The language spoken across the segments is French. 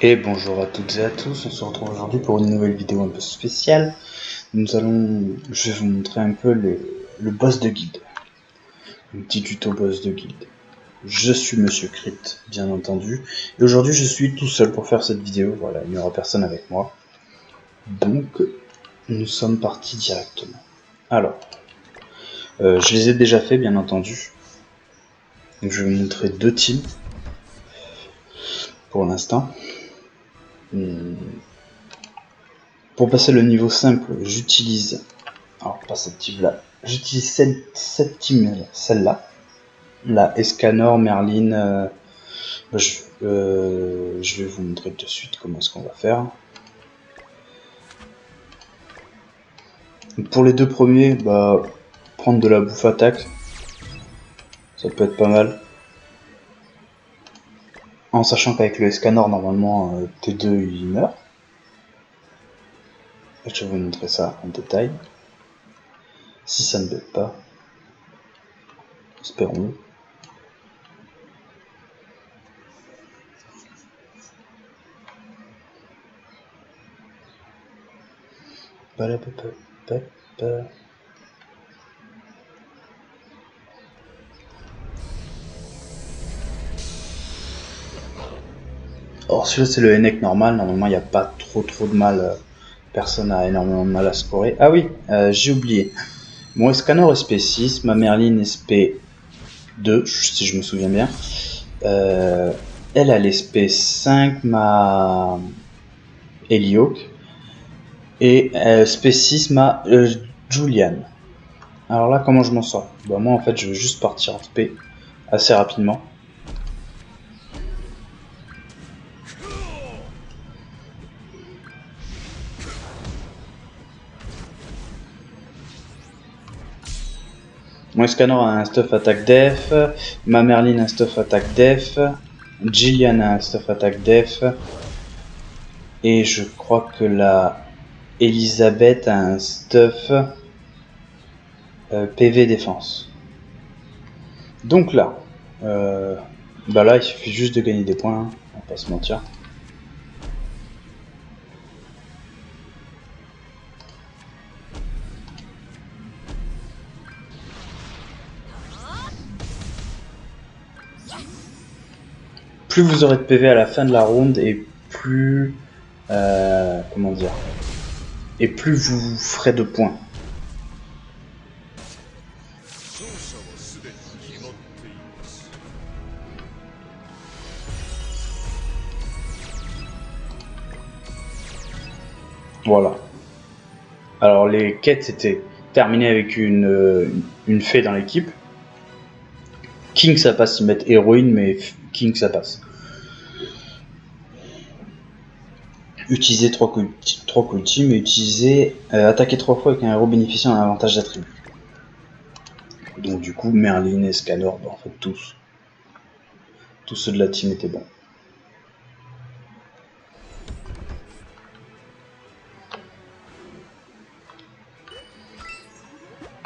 Et bonjour à toutes et à tous, on se retrouve aujourd'hui pour une nouvelle vidéo un peu spéciale. Je vais vous montrer un peu le boss de guilde. Un petit tuto boss de guilde. Je suis Monsieur Crypt, bien entendu. Et aujourd'hui je suis tout seul pour faire cette vidéo, voilà, il n'y aura personne avec moi. Donc, nous sommes partis directement. Alors, je les ai déjà fait, bien entendu. Donc je vais vous montrer deux teams, pour l'instant. Pour passer le niveau simple, j'utilise... Alors, pas cette team-là. J'utilise cette team, celle-là. La Escanor, Merlin. Je vais vous montrer tout de suite comment est-ce qu'on va faire. Donc pour les deux premiers, prendre de la bouffe attaque. Ça peut être pas mal. En sachant qu'avec le Escanor, normalement, T2 il meurt. Je vais vous montrer ça en détail. Si ça ne bug pas. Espérons-le. Or celui-là c'est le Hennek normal, normalement il n'y a pas trop de mal, personne n'a énormément de mal à scorer. Ah oui, j'ai oublié. Mon Escanor SP6, ma Merlin SP2, si je me souviens bien. Elle a l'SP5, ma Helioc. Et SP6, ma Julian. Alors là, comment je m'en sors? Moi en fait je vais juste partir en TP assez rapidement. Mon Escanor a un stuff attaque def, ma Merlin a un stuff attaque def, Jillian a un stuff attaque def, et je crois que la Elisabeth a un stuff PV défense. Donc là, là il suffit juste de gagner des points, hein, on va pas se mentir. Plus vous aurez de PV à la fin de la ronde et plus comment dire, et plus vous ferez de points. Voilà. Alors les quêtes étaient terminées avec une fée dans l'équipe. King ça passe, ils mettent héroïne, mais King ça passe. Utiliser 3 coups ultimes et utiliser attaquer 3 fois avec un héros bénéficiant d'un avantage d'attribut. Donc du coup Merlin et Scanor, en fait tous ceux de la team étaient bons.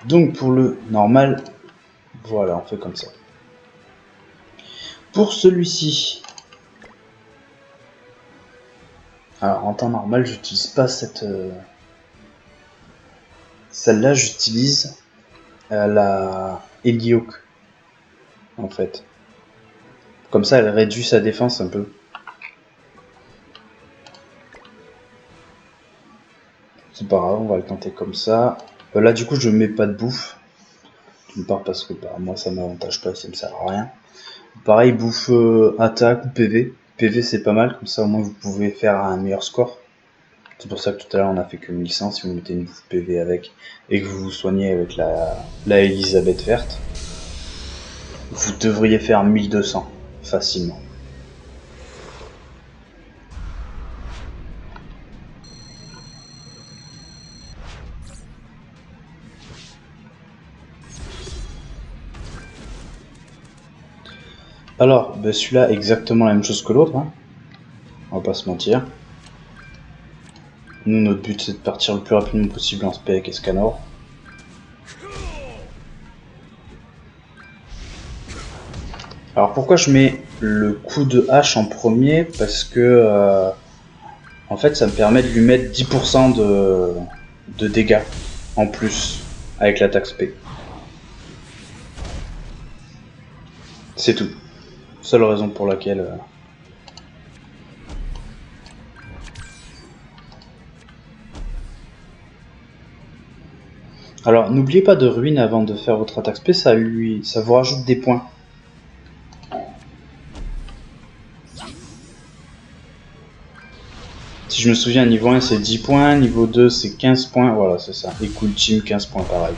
Donc pour le normal, voilà, on fait comme ça. Pour celui-ci, alors en temps normal, j'utilise pas cette celle-là, j'utilise la Helioc en fait. Comme ça, elle réduit sa défense un peu. C'est pas grave, on va le tenter comme ça. Là, du coup, je mets pas de bouffe. D'une part parce que moi, ça m'avantage pas, ça me sert à rien. Pareil, bouffe attaque ou PV. PV, c'est pas mal, comme ça, au moins, vous pouvez faire un meilleur score. C'est pour ça que tout à l'heure, on a fait que 1100. Si vous mettez une bouffe PV avec et que vous vous soignez avec la Elisabeth verte, vous devriez faire 1200 facilement. Alors, celui-là, exactement la même chose que l'autre, hein. On va pas se mentir. Nous, notre but, c'est de partir le plus rapidement possible en spé avec Escanor. Alors pourquoi je mets le coup de hache en premier? Parce que en fait ça me permet de lui mettre 10% de dégâts en plus avec l'attaque spé. C'est tout. Seule raison pour laquelle... Alors n'oubliez pas de ruine avant de faire votre attaque spé, ça vous rajoute des points. Si je me souviens, niveau 1 c'est 10 points, niveau 2 c'est 15 points, voilà c'est ça. Et Cool Team 15 points pareil.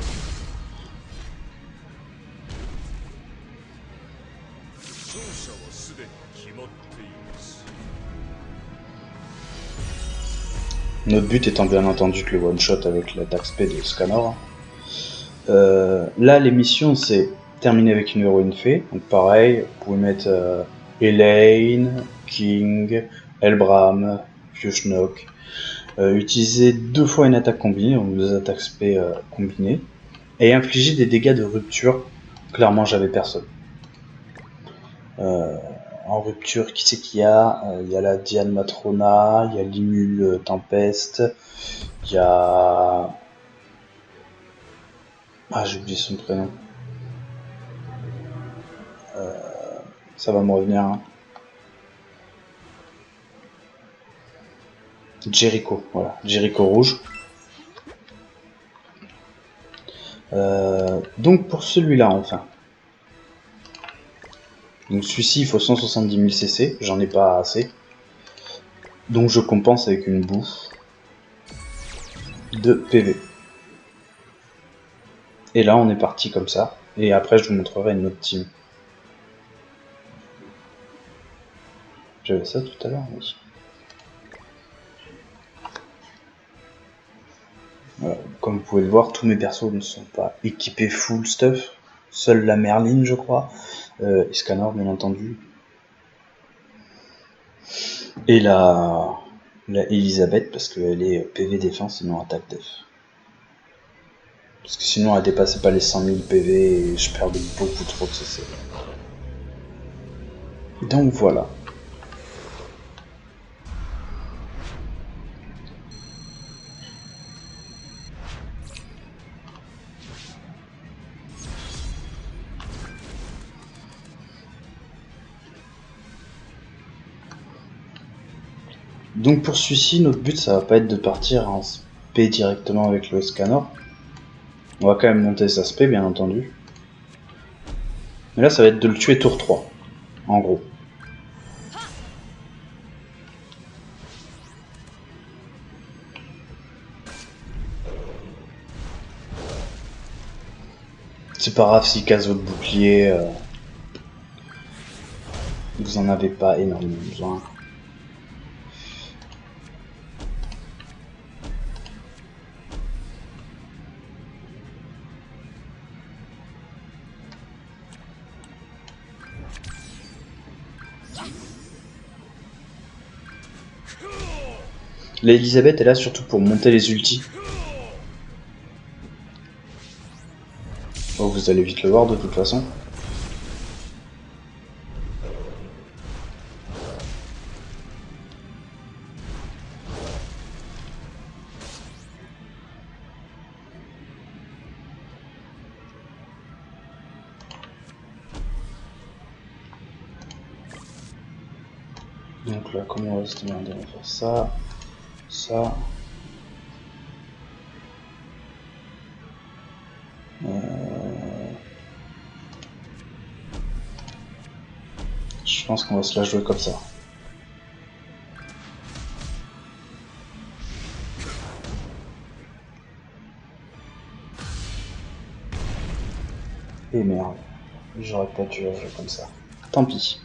Notre but étant bien entendu que le one shot avec l'attaque spé de Scanor. Là les missions c'est terminer avec une héroïne fée, donc pareil, vous pouvez mettre Elaine, King, Elbram, Fioshnock. Utiliser 2 fois une attaque combinée, donc 2 attaques spé combinées, et infliger des dégâts de rupture. Clairement j'avais personne. En rupture, qui c'est qu'il y a? Il y a la Diane Matrona, il y a Limul Tempest, il y a... Ah, j'ai oublié son prénom. Ça va me revenir. Hein. Jericho, voilà. Jericho rouge. Donc pour celui-là, enfin. Donc celui-ci, il faut 170 000 CC. J'en ai pas assez. Donc je compense avec une bouffe de PV. Et là, on est parti comme ça. Et après, je vous montrerai une autre team. J'avais ça tout à l'heure, oui. Voilà. Comme vous pouvez le voir, tous mes persos ne sont pas équipés full stuff. Seule la Merlin, je crois. Et Scanor, bien entendu. Et la Elisabeth, parce qu'elle est PV défense et non attaque def. Parce que sinon, elle dépassait pas les 100 000 PV et je perdais beaucoup trop de CC. Donc voilà. Donc pour celui-ci, notre but, ça va pas être de partir en spé directement avec le Scanor. On va quand même monter sa spé, bien entendu. Mais là, ça va être de le tuer tour 3, en gros. C'est pas grave s'il casse votre bouclier, vous en avez pas énormément besoin. L'Elisabeth est là surtout pour monter les ultis. Oh, vous allez vite le voir de toute façon. Donc là, comment on va se demander? On va faire ça, ça. Je pense qu'on va se la jouer comme ça. Et merde, j'aurais pas dû la jouer comme ça. Tant pis.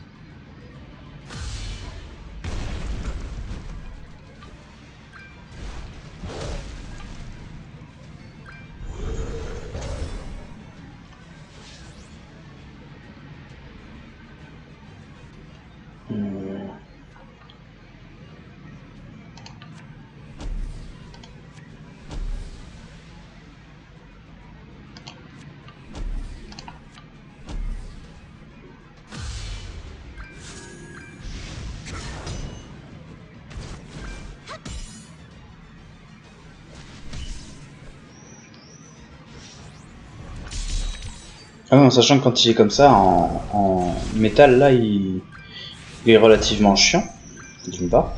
Ah oui, en sachant que quand il est comme ça, en métal, là, il est relativement chiant, d'une part.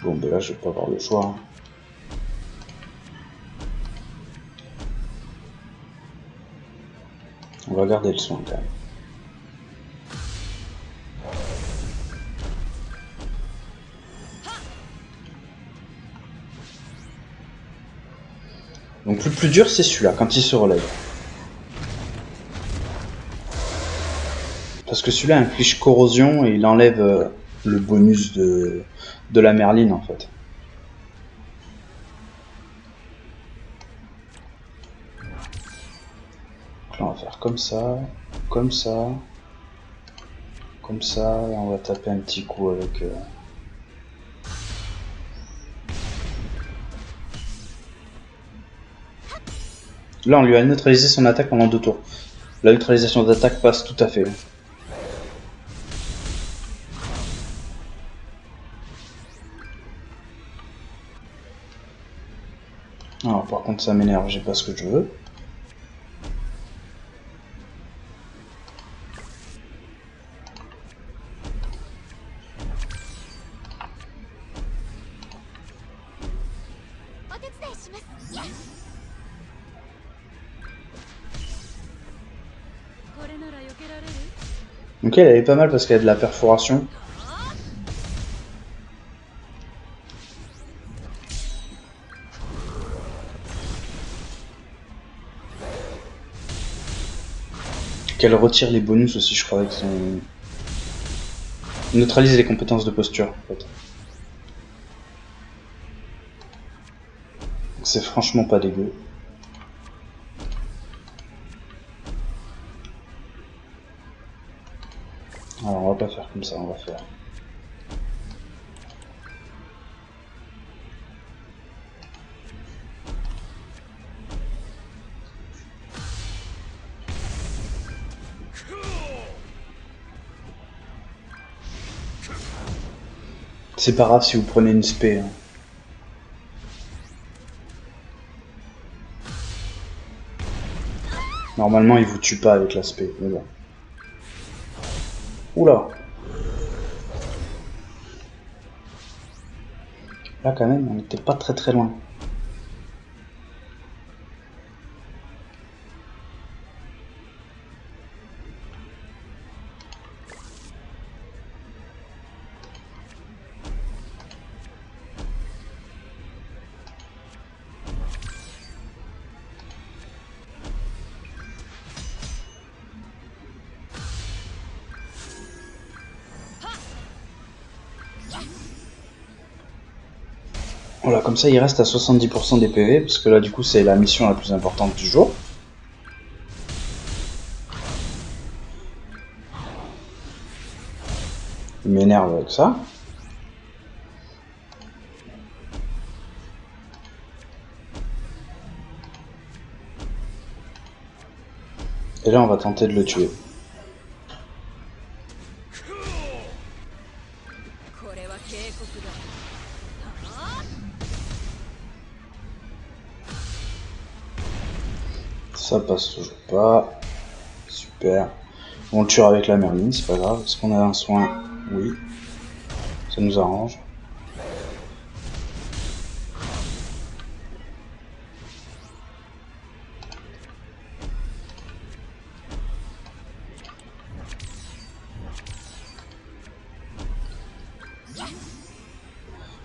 Bon, ben là, je vais pas avoir le choix. Hein. On va garder le soin, quand même. Donc le plus dur, c'est celui-là, quand il se relève. Parce que celui-là inflige corrosion et il enlève le bonus de la Merline, en fait. Donc là, on va faire comme ça, comme ça, comme ça, et on va taper un petit coup avec... Là, on lui a neutralisé son attaque pendant 2 tours. La neutralisation d'attaque passe tout à fait. Alors, par contre, ça m'énerve, j'ai pas ce que je veux. Ok, elle est pas mal parce qu'elle a de la perforation. Qu'elle retire les bonus aussi, je crois, avec son... Neutralise les compétences de posture, en fait. C'est franchement pas dégueu. Alors, on va pas faire comme ça, on va faire... C'est pas grave si vous prenez une spé. Hein. Normalement, il vous tue pas avec la spé, mais bon. Oula! Là, quand même, on était pas très très loin. Voilà, comme ça il reste à 70% des PV, parce que là du coup c'est la mission la plus importante du jour. Il m'énerve avec ça. Et là on va tenter de le tuer. Ça passe toujours pas. Super. On le tuera avec la Merline, c'est pas grave. Est-ce qu'on a un soin? Oui. Ça nous arrange.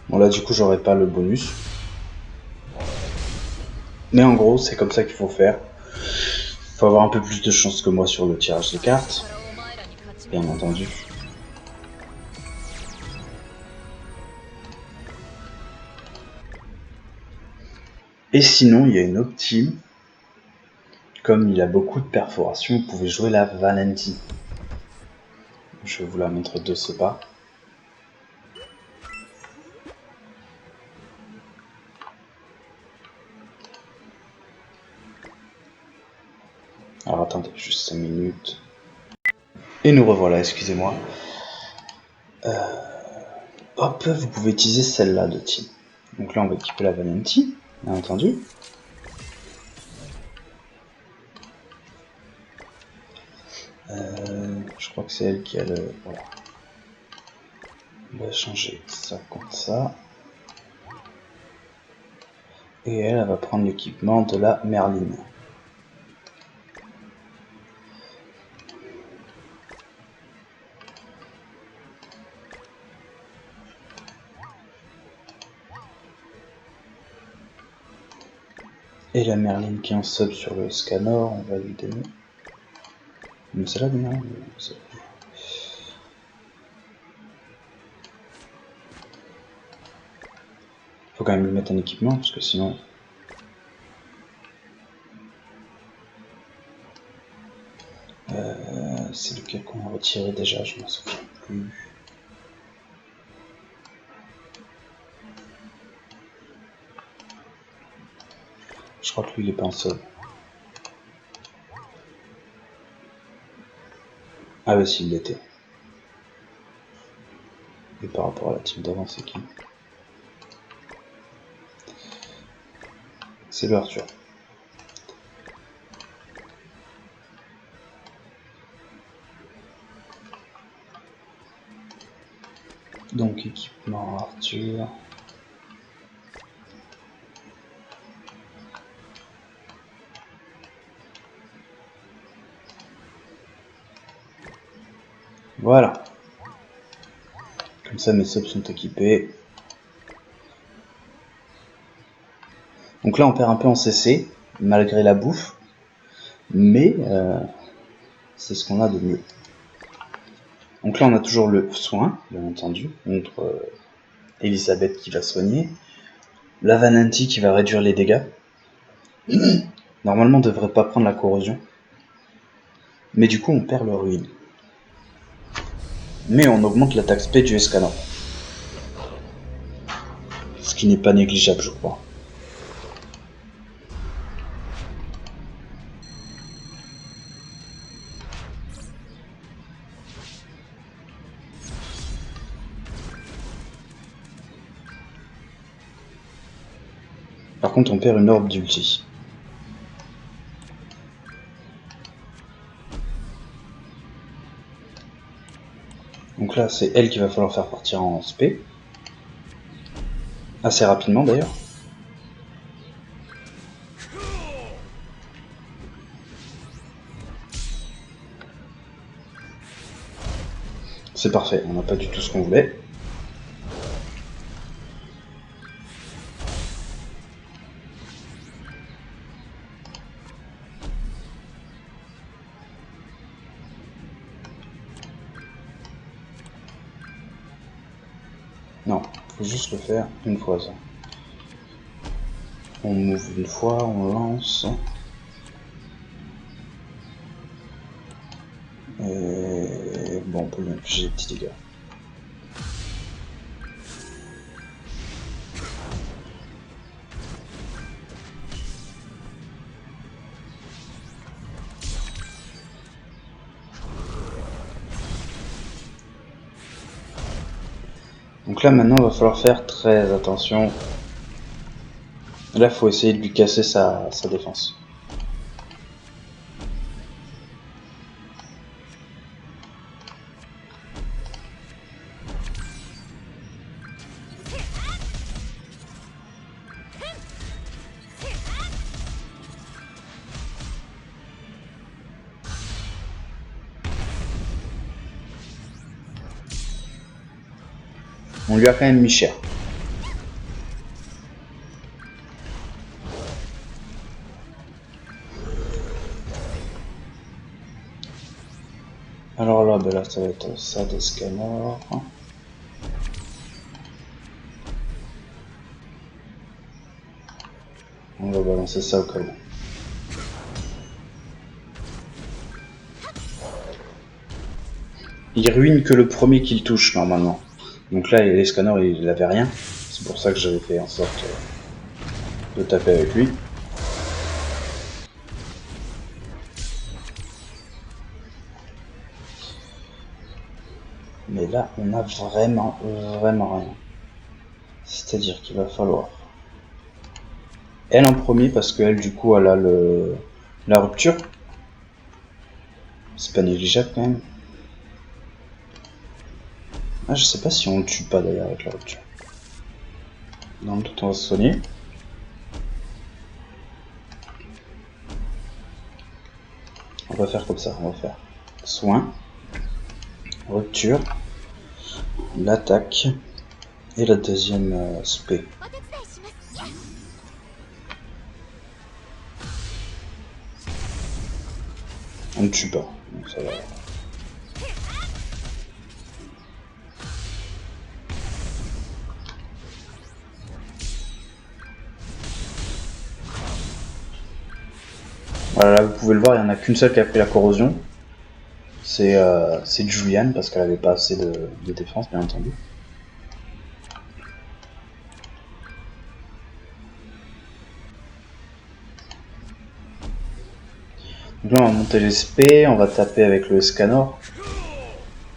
Bon là du coup j'aurai pas le bonus. Mais en gros c'est comme ça qu'il faut faire. Faut avoir un peu plus de chance que moi sur le tirage des cartes. Bien entendu. Et sinon il y a une autre team. Comme il a beaucoup de perforation, vous pouvez jouer la Valenti. Je vais vous la mettre de ce pas. Alors attendez, juste 5 minutes. Et nous revoilà, excusez-moi. Hop, vous pouvez utiliser celle-là de team. Donc là on va équiper la Valenti, bien entendu. Je crois que c'est elle qui a le... Voilà. On va changer ça contre ça. Et elle va prendre l'équipement de la Merlin. Et la Merlin qui est en sub sur le Scanor, on va lui donner... Mais c'est là de Merlin. Faut quand même lui mettre un équipement, parce que sinon... c'est lequel qu'on a retiré déjà, je m'en souviens plus. Je crois que lui il est pas en sub. Ah bah si, il l'était. Et par rapport à la team d'avant, c'est qui? C'est le Arthur. Donc équipement Arthur. Voilà. Comme ça mes subs sont équipés. Donc là on perd un peu en CC, malgré la bouffe. Mais c'est ce qu'on a de mieux. Donc là on a toujours le soin, bien entendu, contre Elisabeth qui va soigner. La Vananti qui va réduire les dégâts. Normalement on devrait pas prendre la corrosion. Mais du coup on perd le ruine. Mais on augmente l'attaque speed du Escanor. Ce qui n'est pas négligeable, je crois. Par contre on perd une orbe d'ulti. Donc là c'est elle qu'il va falloir faire partir en SP. Assez rapidement d'ailleurs. C'est parfait, on n'a pas du tout ce qu'on voulait. Non, faut juste le faire une fois ça. On move une fois, on lance. Et bon, on peut lui infliger des petits dégâts. Donc là maintenant il va falloir faire très attention. Là il faut essayer de lui casser sa défense. On lui a quand même mis cher. Alors là, ben là ça va être ça d'Escanor. On va balancer ça au cas où. Il ruine que le premier qu'il touche normalement. Donc là, l'Escanor il avait rien. C'est pour ça que j'avais fait en sorte de taper avec lui. Mais là, on a vraiment rien. C'est-à-dire qu'il va falloir... Elle en premier, parce qu'elle, du coup, elle a la rupture. C'est pas négligeable quand même. Ah, je sais pas si on le tue pas d'ailleurs avec la rupture. Dans le doute, on va se soigner. On va faire comme ça, on va faire soin, rupture, l'attaque et la deuxième spé. On ne tue pas, donc ça va. Voilà, là vous pouvez le voir, il n'y en a qu'une seule qui a pris la corrosion. C'est Julian, parce qu'elle avait pas assez de défense, bien entendu. Donc là on va monter les spé, on va taper avec le Escanor.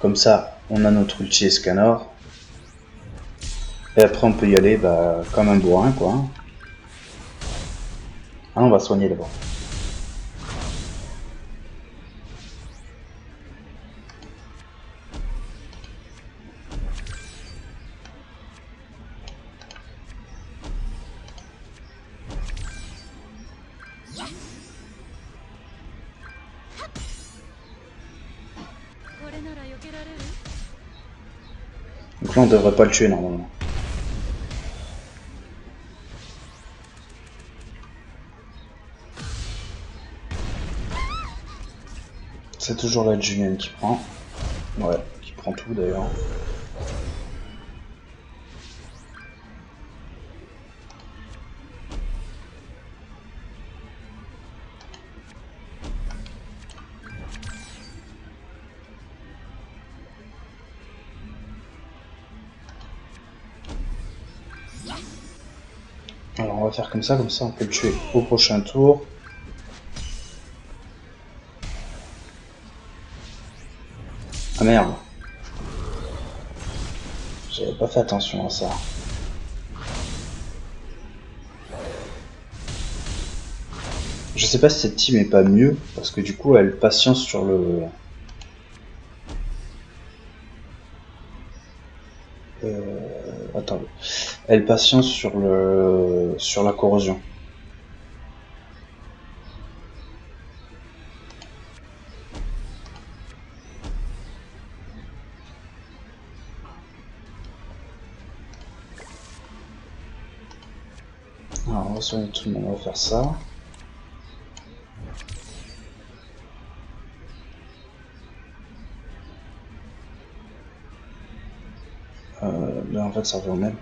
Comme ça, on a notre ulti Escanor. Et après on peut y aller comme un bourrin quoi. Ah, on va soigner d'abord. Donc là on devrait pas le tuer normalement. C'est toujours la Julian qui prend. Ouais, qui prend tout d'ailleurs. Alors on va faire comme ça on peut le tuer au prochain tour. Ah merde. J'avais pas fait attention à ça. Je sais pas si cette team est pas mieux, parce que du coup elle patience sur le... Attendez. Elle patience sur la corrosion. Alors on va soigner tout le monde, on va faire ça. Là en fait ça revient au même.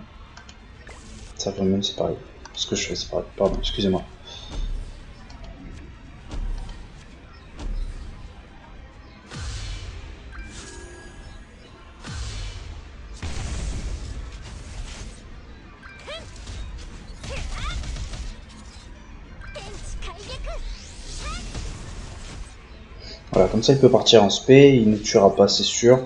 Ça revient au même, c'est pareil. Ce que je fais c'est pareil. Pardon, excusez-moi. Voilà, comme ça il peut partir en spé, il ne tuera pas, c'est sûr.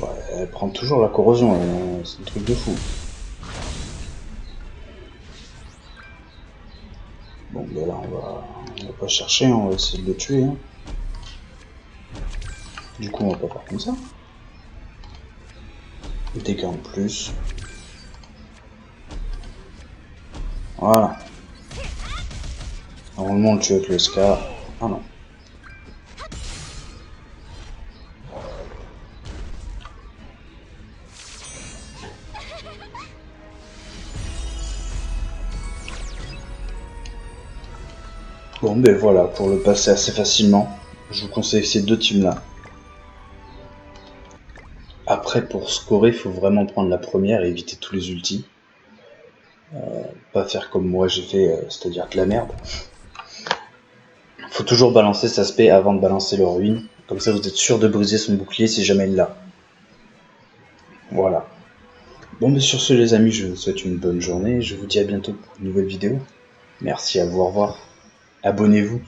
Ouais, elle prend toujours la corrosion, c'est un truc de fou. Bon, ben là on va pas chercher, on va essayer de le tuer. Hein. Du coup on va pas faire comme ça. Dégâts en plus. Voilà. Normalement on le tue avec le Scar. Ah non. Bon ben voilà, pour le passer assez facilement, je vous conseille ces deux teams là. Après pour scorer, il faut vraiment prendre la première et éviter tous les ultis. Pas faire comme moi j'ai fait, c'est-à-dire de la merde. Faut toujours balancer sa spé avant de balancer le ruine. Comme ça vous êtes sûr de briser son bouclier si jamais il l'a. Voilà. Bon ben sur ce les amis, je vous souhaite une bonne journée. Je vous dis à bientôt pour une nouvelle vidéo. Merci à vous, au revoir. Abonnez-vous.